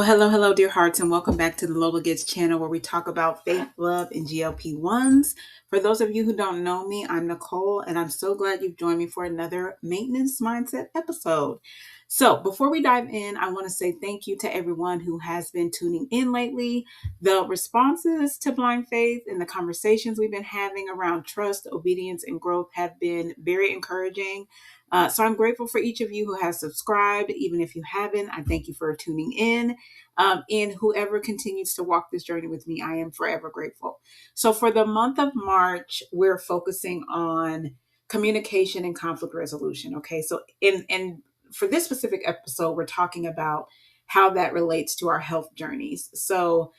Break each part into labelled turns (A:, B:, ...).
A: Hello, dear hearts, and welcome back to the Lola Gets channel where we talk about faith, love, and GLP-1s. For those of you who don't know me, I'm Nicole, and I'm so glad you've joined me for another maintenance mindset episode. So before we dive in, I want to say thank you to everyone who has been tuning in lately. The responses to Blind Faith and the conversations we've been having around trust, obedience, and growth have been very encouraging. So I'm grateful for each of you who has subscribed. Even if you haven't, I thank you for tuning in. And whoever continues to walk this journey with me, I am forever grateful. So for the month of March, we're focusing on communication and conflict resolution. Okay. So in for this specific episode, we're talking about how that relates to our health journeys. So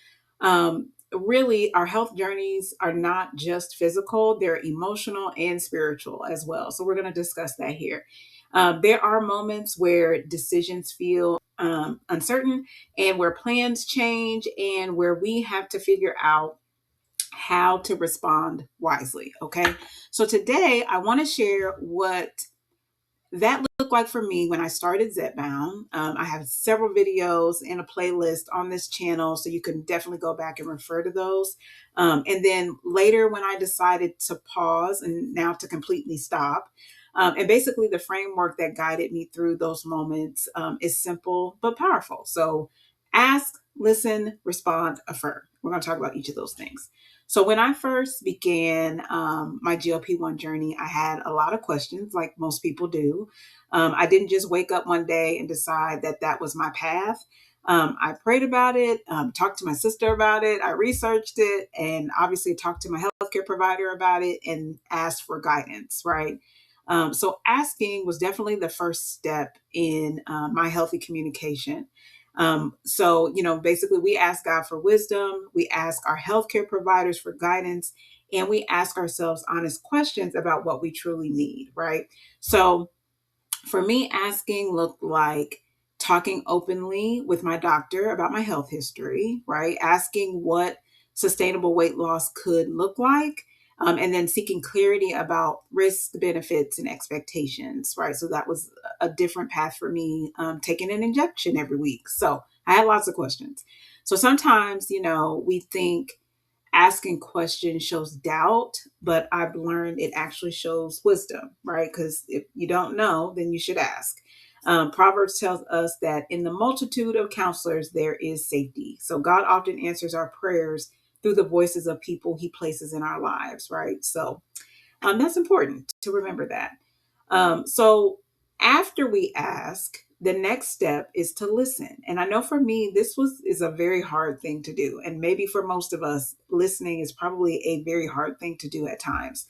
A: really, our health journeys are not just physical, they're emotional and spiritual as well. So we're going to discuss that here. There are moments where decisions feel uncertain and where plans change and where we have to figure out how to respond wisely. Okay. So today I want to share what that looked like for me when I started Zepbound. I have several videos and a playlist on this channel, so you can definitely go back and refer to those. And then later, when I decided to pause and now to completely stop, and basically the framework that guided me through those moments is simple but powerful. So ask, listen, respond, affirm. We're going to talk about each of those things. So when I first began my GLP-1 journey, I had a lot of questions, like most people do. I didn't just wake up one day and decide that that was my path. I prayed about it, talked to my sister about it, I researched it, and obviously talked to my healthcare provider about it and asked for guidance, right? So asking was definitely the first step in my healthy communication. Basically we ask God for wisdom, we ask our healthcare providers for guidance, and we ask ourselves honest questions about what we truly need, right? So for me, asking looked like talking openly with my doctor about my health history, right? Asking what sustainable weight loss could look like, and then seeking clarity about risks, benefits, and expectations, right? So that was a different path for me, taking an injection every week. So I had lots of questions. So sometimes, we think asking questions shows doubt, but I've learned it actually shows wisdom, right? Because if you don't know, then you should ask. Proverbs tells us that in the multitude of counselors, there is safety. So God often answers our prayers through the voices of people he places in our lives, right? So that's important to remember that. So after we ask, the next step is to listen. And I know for me, is a very hard thing to do. And maybe for most of us, listening is probably a very hard thing to do at times.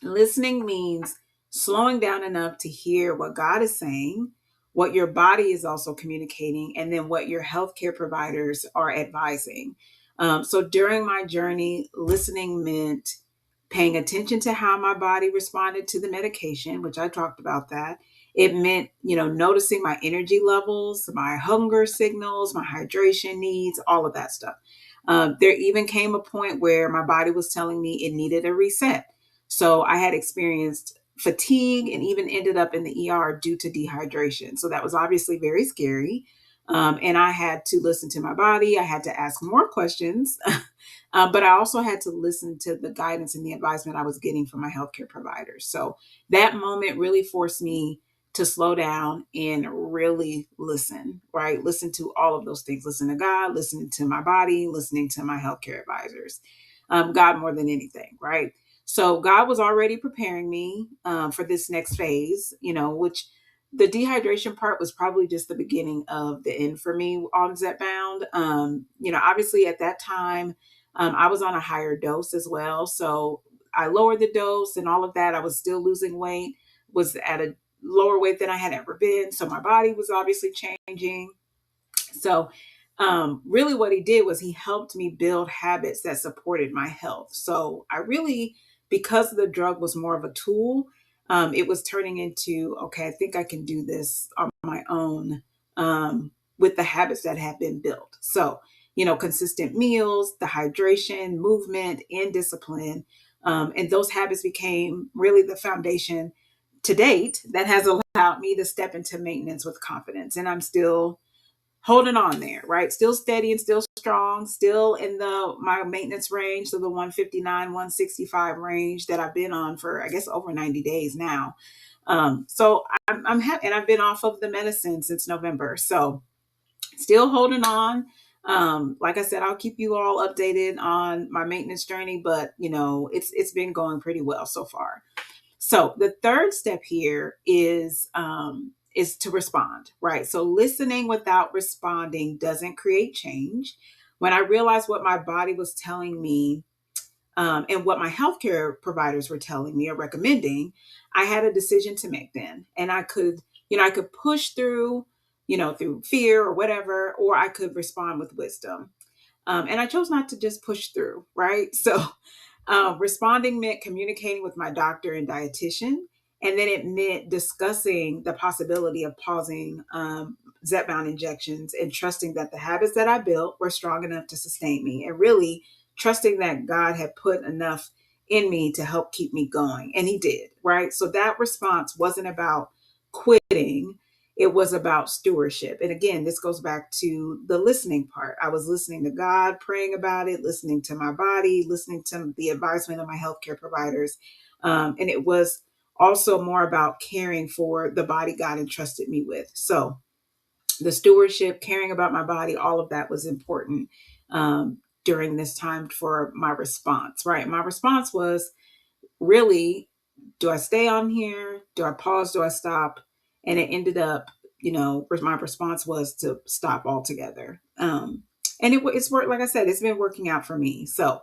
A: Listening means slowing down enough to hear what God is saying, what your body is also communicating, and then what your healthcare providers are advising. So during my journey, listening meant paying attention to how my body responded to the medication, which I talked about that. It meant, noticing my energy levels, my hunger signals, my hydration needs, all of that stuff. There even came a point where my body was telling me it needed a reset. So I had experienced fatigue and even ended up in the ER due to dehydration. So that was obviously very scary. And I had to listen to my body. I had to ask more questions, but I also had to listen to the guidance and the advisement I was getting from my healthcare providers. So that moment really forced me to slow down and really listen, right? Listen to all of those things. Listen to God, listening to my body, listening to my healthcare advisors. God more than anything, right? So God was already preparing me for this next phase, which the dehydration part was probably just the beginning of the end for me on Zepbound. Obviously at that time, I was on a higher dose as well. So I lowered the dose and all of that. I was still losing weight, was at a lower weight than I had ever been. So my body was obviously changing. So really what he did was he helped me build habits that supported my health. So I really, because the drug was more of a tool, it was turning into, okay, I think I can do this on my own with the habits that have been built. So, consistent meals, the hydration, movement, and discipline. And those habits became really the foundation to date that has allowed me to step into maintenance with confidence. And I'm still holding on there, right? Still steady and still strong, still in the my maintenance range, so the 159, 165 range that I've been on for, I guess, over 90 days now. So I'm happy, and I've been off of the medicine since November. So still holding on. Like I said, I'll keep you all updated on my maintenance journey, but it's been going pretty well so far. So the third step here is to respond, right? So listening without responding doesn't create change. When I realized what my body was telling me, and what my healthcare providers were telling me or recommending, I had a decision to make then. And I could push through, through fear or whatever, or I could respond with wisdom. And I chose not to just push through, right? So responding meant communicating with my doctor and dietitian. And then it meant discussing the possibility of pausing Zepbound injections and trusting that the habits that I built were strong enough to sustain me, and really trusting that God had put enough in me to help keep me going. And He did, right? So that response wasn't about quitting. It was about stewardship. And again, this goes back to the listening part. I was listening to God, praying about it, listening to my body, listening to the advisement of my healthcare providers. And it was also more about caring for the body God entrusted me with. So the stewardship, caring about my body, all of that was important during this time for my response, right? My response was really, do I stay on here? Do I pause? Do I stop? And it ended up, my response was to stop altogether. And it's worked. Like I said, it's been working out for me. So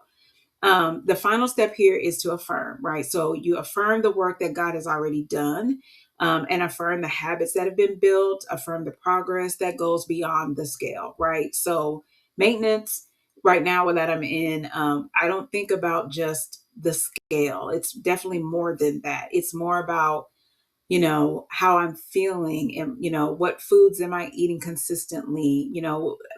A: the final step here is to affirm, right? So you affirm the work that God has already done, and affirm the habits that have been built, affirm the progress that goes beyond the scale, right? So maintenance right now that I'm in, I don't think about just the scale. It's definitely more than that. It's more about how I'm feeling, and what foods am I eating consistently,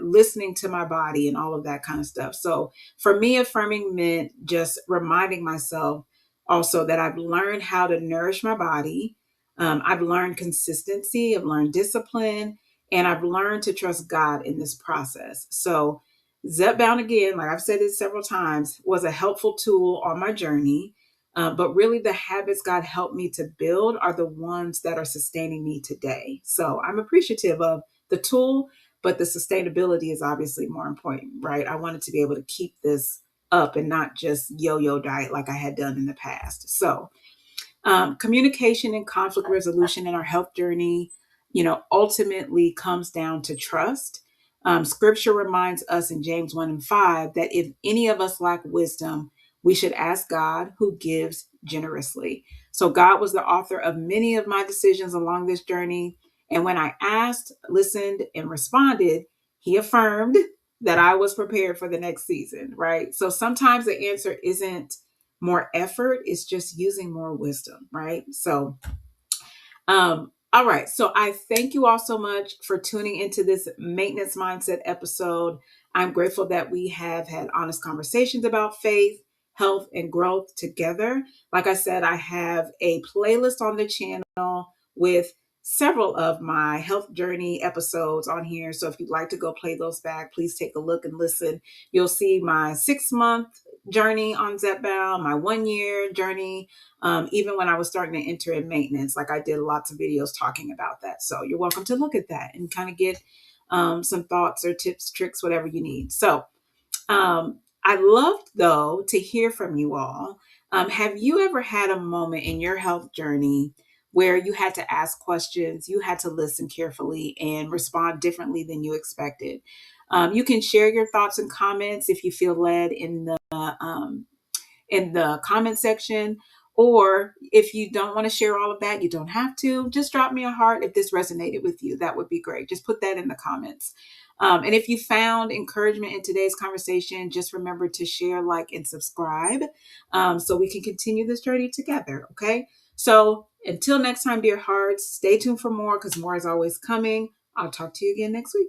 A: listening to my body and all of that kind of stuff. So for me, affirming meant just reminding myself also that I've learned how to nourish my body. I've learned consistency, I've learned discipline, and I've learned to trust God in this process. So Zepbound, again, like I've said it several times, was a helpful tool on my journey. But really, the habits God helped me to build are the ones that are sustaining me today. So I'm appreciative of the tool, but the sustainability is obviously more important, right? I wanted to be able to keep this up and not just yo-yo diet like I had done in the past. So communication and conflict resolution in our health journey, ultimately comes down to trust. Scripture reminds us in James 1 and 5 that if any of us lack wisdom, we should ask God, who gives generously. So God was the author of many of my decisions along this journey. And when I asked, listened, and responded, He affirmed that I was prepared for the next season, right? So sometimes the answer isn't more effort, it's just using more wisdom, right? So all right. So I thank you all so much for tuning into this maintenance mindset episode. I'm grateful that we have had honest conversations about faith, health, and growth together. Like I said, I have a playlist on the channel with several of my health journey episodes on here. So if you'd like to go play those back, please take a look and listen. You'll see my 6-month journey on Zepbound, my 1-year journey, even when I was starting to enter in maintenance. Like I did lots of videos talking about that. So you're welcome to look at that and kind of get some thoughts or tips, tricks, whatever you need. So I'd love, though, to hear from you all. Have you ever had a moment in your health journey where you had to ask questions, you had to listen carefully and respond differently than you expected? You can share your thoughts and comments if you feel led in the comment section. Or if you don't want to share all of that, you don't have to. Just drop me a heart if this resonated with you. That would be great. Just put that in the comments. And if you found encouragement in today's conversation, just remember to share, like, and subscribe so we can continue this journey together. Okay. So until next time, dear hearts, stay tuned for more because more is always coming. I'll talk to you again next week.